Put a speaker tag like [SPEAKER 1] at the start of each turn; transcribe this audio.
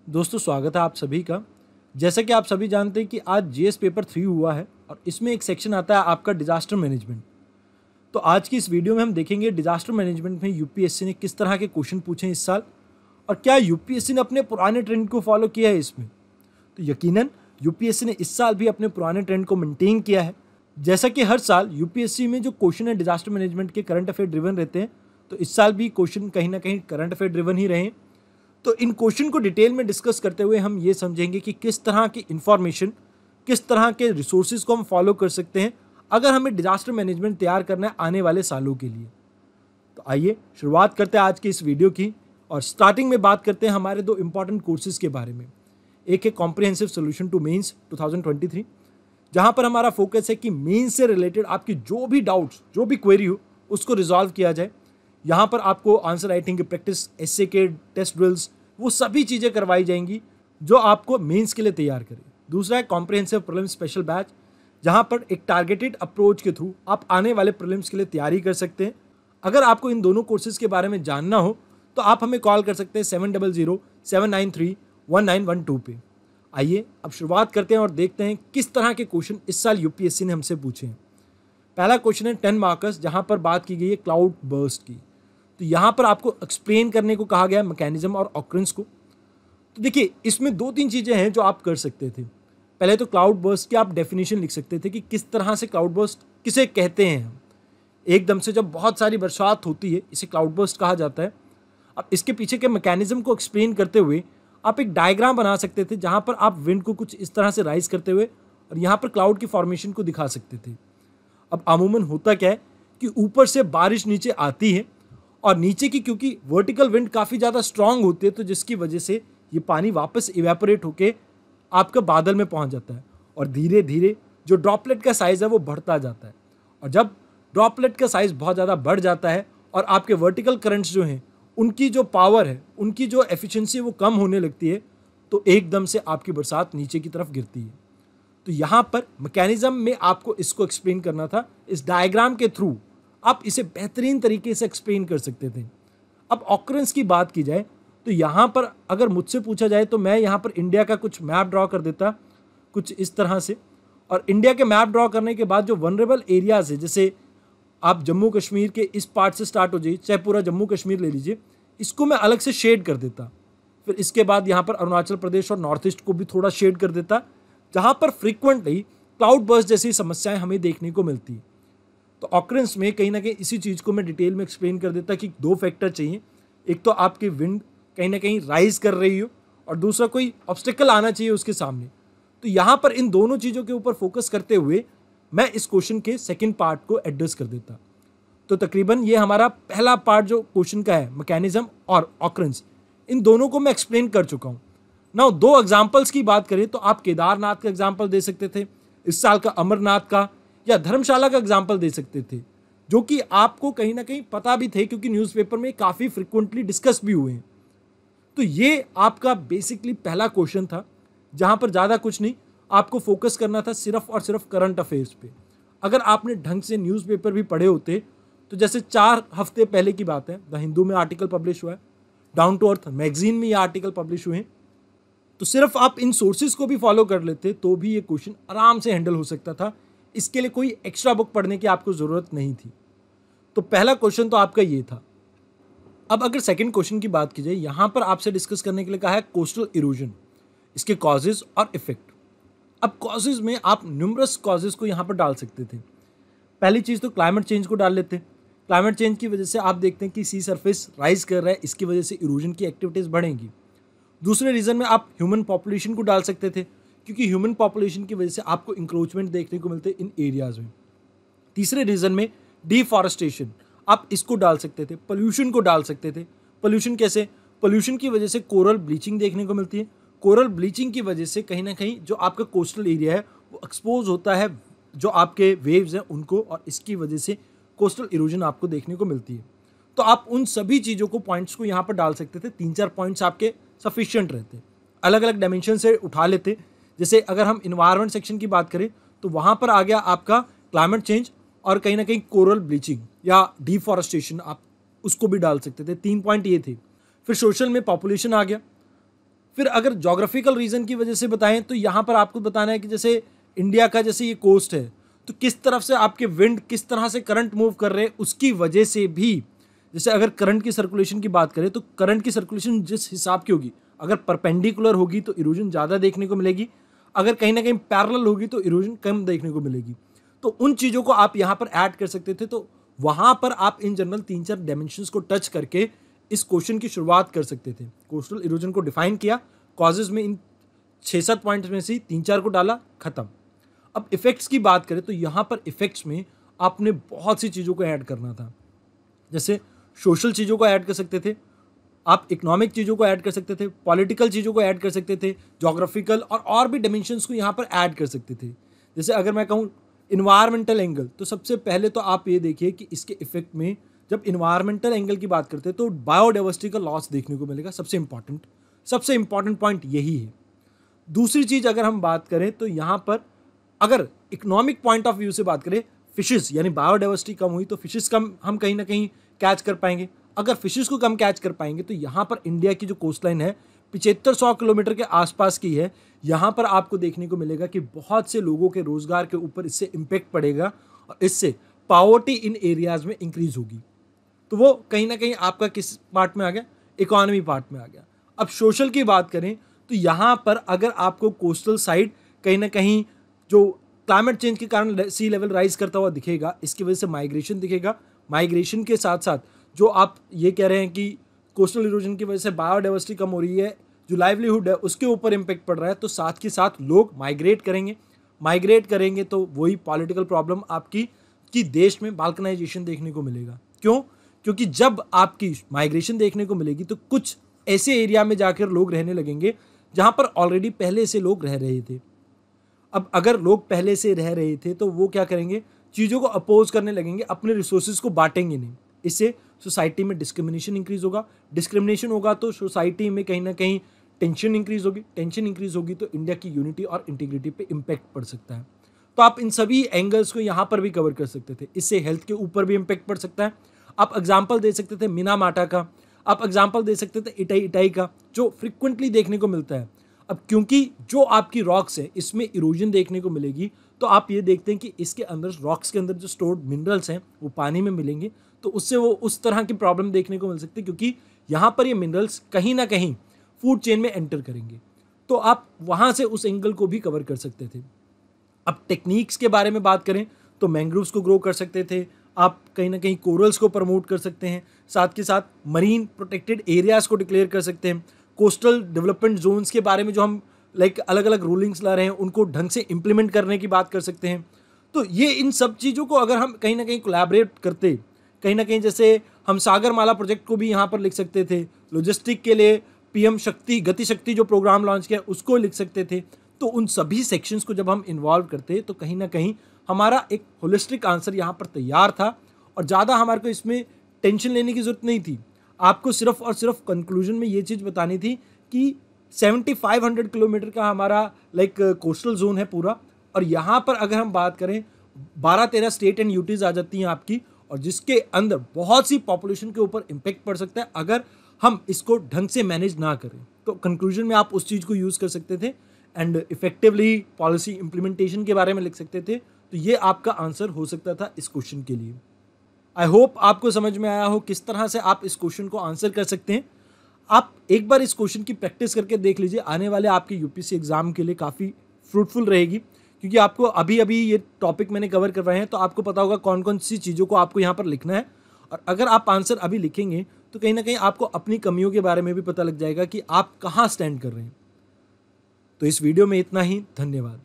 [SPEAKER 1] दोस्तों स्वागत है आप सभी का। जैसा कि आप सभी जानते हैं कि आज जीएस पेपर 3 हुआ है और इसमें एक सेक्शन आता है आपका डिजास्टर मैनेजमेंट। तो आज की इस वीडियो में हम देखेंगे डिजास्टर मैनेजमेंट में यूपीएससी ने किस तरह के क्वेश्चन पूछे इस साल और क्या यूपीएससी ने अपने पुराने ट्रेंड को फॉलो किया है इसमें। तो यकीनन यूपीएससी ने इस साल भी अपने पुराने ट्रेंड को मेंटेन किया है। जैसा कि हर साल यूपीएससी में जो क्वेश्चन है डिजास्टर मैनेजमेंट के करंट अफेयर ड्रिवन रहते हैं, तो इस साल भी क्वेश्चन कहीं ना कहीं करंट अफेयर ड्रिवन ही रहे। तो इन क्वेश्चन को डिटेल में डिस्कस करते हुए हम ये समझेंगे कि किस तरह की इंफॉर्मेशन, किस तरह के रिसोर्सेज को हम फॉलो कर सकते हैं अगर हमें डिजास्टर मैनेजमेंट तैयार करना है आने वाले सालों के लिए। तो आइए शुरुआत करते हैं आज की इस वीडियो की और स्टार्टिंग में बात करते हैं हमारे दो इंपॉर्टेंट कोर्सेज के बारे में। एक है कॉम्प्रिहेंसिव सोल्यूशन टू मेंस 2023, जहां पर हमारा फोकस है कि मेंस से रिलेटेड आपकी जो भी डाउट्स, जो भी क्वेरी हो उसको रिजॉल्व किया जाए। यहाँ पर आपको आंसर राइटिंग की प्रैक्टिस, एस्से के टेस्ट ड्रिल्स, वो सभी चीज़ें करवाई जाएंगी जो आपको मेंस के लिए तैयार करें। दूसरा है कॉम्प्रिहेंसिव प्रीलिम्स स्पेशल बैच, जहाँ पर एक टारगेटेड अप्रोच के थ्रू आप आने वाले प्रीलिम्स के लिए तैयारी कर सकते हैं। अगर आपको इन दोनों कोर्सेज के बारे में जानना हो तो आप हमें कॉल कर सकते हैं 7007931912 पे। आइए अब शुरुआत करते हैं और देखते हैं किस तरह के क्वेश्चन इस साल यूपीएससी ने हमसे पूछे हैं। पहला क्वेश्चन है 10 मार्कर्स, जहाँ पर बात की गई है क्लाउड बर्स्ट की। तो यहाँ पर आपको एक्सप्लेन करने को कहा गया है मैकेनिज्म और ऑकरेंस को। तो देखिए इसमें दो तीन चीज़ें हैं जो आप कर सकते थे। पहले तो क्लाउड बर्स्ट की आप डेफिनेशन लिख सकते थे कि किस तरह से क्लाउड बर्स्ट किसे कहते हैं। हम एकदम से जब बहुत सारी बरसात होती है इसे क्लाउड बर्स्ट कहा जाता है। अब इसके पीछे के मैकेनिज्म को एक्सप्लेन करते हुए आप एक डायग्राम बना सकते थे, जहाँ पर आप विंड को कुछ इस तरह से राइज करते हुए और यहाँ पर क्लाउड की फॉर्मेशन को दिखा सकते थे। अब अमूमन होता क्या है कि ऊपर से बारिश नीचे आती है और नीचे की क्योंकि वर्टिकल विंड काफ़ी ज़्यादा स्ट्रांग होती है, तो जिसकी वजह से ये पानी वापस इवेपोरेट होके आपका बादल में पहुंच जाता है और धीरे धीरे जो ड्रॉपलेट का साइज़ है वो बढ़ता जाता है। और जब ड्रॉपलेट का साइज़ बहुत ज़्यादा बढ़ जाता है और आपके वर्टिकल करंट्स जो हैं उनकी जो पावर है, उनकी जो एफिशिएंसी वो कम होने लगती है, तो एकदम से आपकी बरसात नीचे की तरफ गिरती है। तो यहाँ पर मैकेनिज्म में आपको इसको एक्सप्लेन करना था। इस डायग्राम के थ्रू आप इसे बेहतरीन तरीके से एक्सप्लेन कर सकते थे। अब ऑकरेंस की बात की जाए तो यहाँ पर अगर मुझसे पूछा जाए तो मैं यहाँ पर इंडिया का कुछ मैप ड्रॉ कर देता कुछ इस तरह से। और इंडिया के मैप ड्रॉ करने के बाद जो वनरेबल एरियाज है, जैसे आप जम्मू कश्मीर के इस पार्ट से स्टार्ट हो जाइए, चाहे पूरा जम्मू कश्मीर ले लीजिए, इसको मैं अलग से शेड कर देता। फिर इसके बाद यहाँ पर अरुणाचल प्रदेश और नॉर्थ ईस्ट को भी थोड़ा शेड कर देता, जहाँ पर फ्रिक्वेंटली क्लाउड बर्स्ट जैसी समस्याएं हमें देखने को मिलती। तो ऑकरेंस में कहीं ना कहीं इसी चीज़ को मैं डिटेल में एक्सप्लेन कर देता कि दो फैक्टर चाहिए। एक तो आपकी विंड कहीं ना कहीं राइज कर रही हो और दूसरा कोई ऑब्स्टेकल आना चाहिए उसके सामने। तो यहाँ पर इन दोनों चीज़ों के ऊपर फोकस करते हुए मैं इस क्वेश्चन के सेकंड पार्ट को एड्रेस कर देता। तो तकरीबन ये हमारा पहला पार्ट जो क्वेश्चन का है, मैकेनिज्म और ऑकरेंस, इन दोनों को मैं एक्सप्लेन कर चुका हूँ। नाउ दो एग्जाम्पल्स की बात करें तो आप केदारनाथ का एग्जाम्पल दे सकते थे, इस साल का अमरनाथ का, या धर्मशाला का एग्जाम्पल दे सकते थे, जो कि आपको कहीं ना कहीं पता भी थे क्योंकि न्यूज़पेपर में काफ़ी फ्रिक्वेंटली डिस्कस भी हुए हैं। तो ये आपका बेसिकली पहला क्वेश्चन था, जहाँ पर ज़्यादा कुछ नहीं, आपको फोकस करना था सिर्फ और सिर्फ करंट अफेयर्स पे। अगर आपने ढंग से न्यूज़पेपर भी पढ़े होते तो जैसे 4 हफ्ते पहले की बात है, द हिंदू में आर्टिकल पब्लिश हुआ है, डाउन टू अर्थ मैगजीन में ये आर्टिकल पब्लिश हुए हैं, तो सिर्फ आप इन सोर्सेज को भी फॉलो कर लेते तो भी ये क्वेश्चन आराम से हैंडल हो सकता था। इसके लिए कोई एक्स्ट्रा बुक पढ़ने की आपको ज़रूरत नहीं थी। तो पहला क्वेश्चन तो आपका ये था। अब अगर सेकंड क्वेश्चन की बात की जाए, यहाँ पर आपसे डिस्कस करने के लिए कहा है कोस्टल इरोजन, इसके कॉजेज और इफेक्ट। अब कॉजेज में आप न्यूमरस कॉजेज को यहाँ पर डाल सकते थे। पहली चीज़ तो क्लाइमेट चेंज को डाल लेते। क्लाइमेट चेंज की वजह से आप देखते हैं कि सी सरफेस राइज कर रहा है, इसकी वजह से इरोजन की एक्टिविटीज़ बढ़ेंगी। दूसरे रीज़न में आप ह्यूमन पॉपुलेशन को डाल सकते थे, क्योंकि ह्यूमन पॉपुलेशन की वजह से आपको इंक्रोचमेंट देखने को मिलते इन एरियाज़ में। तीसरे रीज़न में डिफॉरेस्टेशन, आप इसको डाल सकते थे। पोल्यूशन को डाल सकते थे। पोल्यूशन कैसे? पोल्यूशन की वजह से कोरल ब्लीचिंग देखने को मिलती है। कोरल ब्लीचिंग की वजह से कहीं ना कहीं जो आपका कोस्टल एरिया है वो एक्सपोज होता है जो आपके वेव्स हैं उनको, और इसकी वजह से कोस्टल इरोजन आपको देखने को मिलती है। तो आप उन सभी चीज़ों को, पॉइंट्स को यहाँ पर डाल सकते थे। 3-4 पॉइंट्स आपके सफिशिएंट रहते, अलग अलग डायमेंशन से उठा लेते। जैसे अगर हम इन्वायरमेंट सेक्शन की बात करें तो वहाँ पर आ गया आपका क्लाइमेट चेंज और कहीं ना कहीं कोरल ब्लीचिंग या डिफॉरेस्टेशन, आप उसको भी डाल सकते थे। 3 पॉइंट ये थे। फिर सोशल में पॉपुलेशन आ गया, फिर अगर जोग्राफिकल रीजन की वजह से बताएं तो यहाँ पर आपको बताना है कि जैसे इंडिया का जैसे ये कोस्ट है, तो किस तरफ से आपके विंड, किस तरह से करंट मूव कर रहे हैं, उसकी वजह से भी, जैसे अगर करंट की सर्कुलेशन की बात करें तो करंट की सर्कुलेशन जिस हिसाब की होगी, अगर परपेंडिकुलर होगी तो इरोजन ज़्यादा देखने को मिलेगी, अगर कहीं ना कहीं पैरेलल होगी तो इरोजन कम देखने को मिलेगी। तो उन चीज़ों को आप यहाँ पर ऐड कर सकते थे। तो वहाँ पर आप इन जनरल 3-4 डायमेंशंस को टच करके इस क्वेश्चन की शुरुआत कर सकते थे। कोस्टल इरोजन को डिफाइन किया, कॉजेज में इन 6-7 पॉइंट्स में से 3-4 को डाला, खत्म। अब इफेक्ट्स की बात करें तो यहाँ पर इफेक्ट्स में आपने बहुत सी चीज़ों को ऐड करना था। जैसे सोशल चीज़ों को ऐड कर सकते थे, आप इकोनॉमिक चीज़ों को ऐड कर सकते थे, पॉलिटिकल चीज़ों को ऐड कर सकते थे, जोग्राफिकल और भी डायमेंशंस को यहाँ पर ऐड कर सकते थे। जैसे अगर मैं कहूँ इन्वायरमेंटल एंगल, तो सबसे पहले तो आप ये देखिए कि इसके इफेक्ट में जब इन्वायरमेंटल एंगल की बात करते हैं तो बायोडाइवर्सिटी का लॉस देखने को मिलेगा। सबसे इंपॉर्टेंट पॉइंट यही है। दूसरी चीज़ अगर हम बात करें तो यहाँ पर अगर इकोनॉमिक पॉइंट ऑफ व्यू से बात करें, फिशेस यानी बायोडाइवर्सिटी कम हुई तो फिशेस कम हम कहीं ना कहीं कैच कर पाएंगे। अगर फिशेस को कम कैच कर पाएंगे तो यहाँ पर इंडिया की जो कोस्ट लाइन है 7500 किलोमीटर के आसपास की है, यहाँ पर आपको देखने को मिलेगा कि बहुत से लोगों के रोजगार के ऊपर इससे इम्पेक्ट पड़ेगा और इससे पॉवर्टी इन एरियाज में इंक्रीज होगी। तो वो कहीं ना कहीं आपका किस पार्ट में आ गया, इकोनॉमी पार्ट में आ गया। अब सोशल की बात करें तो यहाँ पर अगर आपको कोस्टल साइड कहीं ना कहीं जो क्लाइमेट चेंज के कारण सी लेवल राइज करता हुआ दिखेगा, इसकी वजह से माइग्रेशन दिखेगा। माइग्रेशन के साथ साथ जो आप ये कह रहे हैं कि कोस्टल इरोजन की वजह से बायोडाइवर्सिटी कम हो रही है, जो लाइवलीहुड है उसके ऊपर इम्पेक्ट पड़ रहा है, तो साथ के साथ लोग माइग्रेट करेंगे तो वही पॉलिटिकल प्रॉब्लम आपकी कि देश में बाल्कनाइजेशन देखने को मिलेगा। क्यों? क्योंकि जब आपकी माइग्रेशन देखने को मिलेगी तो कुछ ऐसे एरिया में जाकर लोग रहने लगेंगे जहाँ पर ऑलरेडी पहले से लोग रह रहे थे। अब अगर लोग पहले से रह रहे थे तो वो क्या करेंगे, चीज़ों को अपोज करने लगेंगे, अपने रिसोर्सेज को बांटेंगे नहीं। इससे सोसाइटी में डिस्क्रिमिनेशन इंक्रीज होगा, डिस्क्रिमिनेशन होगा तो सोसाइटी में कहीं ना कहीं टेंशन इंक्रीज होगी तो इंडिया की यूनिटी और इंटीग्रिटी पे इम्पैक्ट पड़ सकता है। तो आप इन सभी एंगल्स को यहाँ पर भी कवर कर सकते थे। इससे हेल्थ के ऊपर भी इम्पैक्ट पड़ सकता है। आप एग्जाम्पल दे सकते थे मिनामाटा का, आप एग्जाम्पल दे सकते थे इटाई का, जो फ्रिक्वेंटली देखने को मिलता है। अब क्योंकि जो आपकी रॉक्स है इसमें इरोजन देखने को मिलेगी, तो आप ये देखते हैं कि इसके अंदर रॉक्स के अंदर जो स्टोर्ड मिनरल्स हैं वो पानी में मिलेंगे, तो उससे वो उस तरह की प्रॉब्लम देखने को मिल सकती है, क्योंकि यहाँ पर ये मिनरल्स कहीं ना कहीं फूड चेन में एंटर करेंगे। तो आप वहाँ से उस एंगल को भी कवर कर सकते थे। अब टेक्निक्स के बारे में बात करें तो मैंग्रोव्स को ग्रो कर सकते थे, आप कहीं ना कहीं कोरल्स को प्रमोट कर सकते हैं, साथ के साथ मरीन प्रोटेक्टेड एरियाज़ को डिक्लेयर कर सकते हैं, कोस्टल डेवलपमेंट जोन्स के बारे में जो हम अलग अलग रूलिंग्स ला रहे हैं उनको ढंग से इम्प्लीमेंट करने की बात कर सकते हैं। तो ये इन सब चीज़ों को अगर हम कहीं ना कहीं कोलैबोरेट करते, कहीं ना कहीं जैसे हम सागरमाला प्रोजेक्ट को भी यहाँ पर लिख सकते थे, लॉजिस्टिक के लिए PM शक्ति गति शक्ति जो प्रोग्राम लॉन्च किया उसको लिख सकते थे। तो उन सभी सेक्शंस को जब हम इन्वॉल्व करते तो कहीं ना कहीं हमारा एक होलिस्टिक आंसर यहाँ पर तैयार था और ज़्यादा हमारे को इसमें टेंशन लेने की ज़रूरत नहीं थी। आपको सिर्फ और सिर्फ कंक्लूजन में ये चीज़ बतानी थी कि 7500 किलोमीटर का हमारा कोस्टल जोन है पूरा, और यहाँ पर अगर हम बात करें 12-13 स्टेट एंड यूटीज़ आ जाती हैं आपकी, और जिसके अंदर बहुत सी पॉपुलेशन के ऊपर इम्पेक्ट पड़ सकता है अगर हम इसको ढंग से मैनेज ना करें। तो कंक्लूजन में आप उस चीज़ को यूज़ कर सकते थे एंड इफेक्टिवली पॉलिसी इम्प्लीमेंटेशन के बारे में लिख सकते थे। तो ये आपका आंसर हो सकता था इस क्वेश्चन के लिए। आई होप आपको समझ में आया हो किस तरह से आप इस क्वेश्चन को आंसर कर सकते हैं। आप एक बार इस क्वेश्चन की प्रैक्टिस करके देख लीजिए, आने वाले आपके यूपीएससी एग्जाम के लिए काफ़ी फ्रूटफुल रहेगी, क्योंकि आपको अभी अभी ये टॉपिक मैंने कवर करवाए हैं तो आपको पता होगा कौन कौन सी चीज़ों को आपको यहाँ पर लिखना है। और अगर आप आंसर अभी लिखेंगे तो कहीं ना कहीं आपको अपनी कमियों के बारे में भी पता लग जाएगा कि आप कहाँ स्टैंड कर रहे हैं। तो इस वीडियो में इतना ही, धन्यवाद।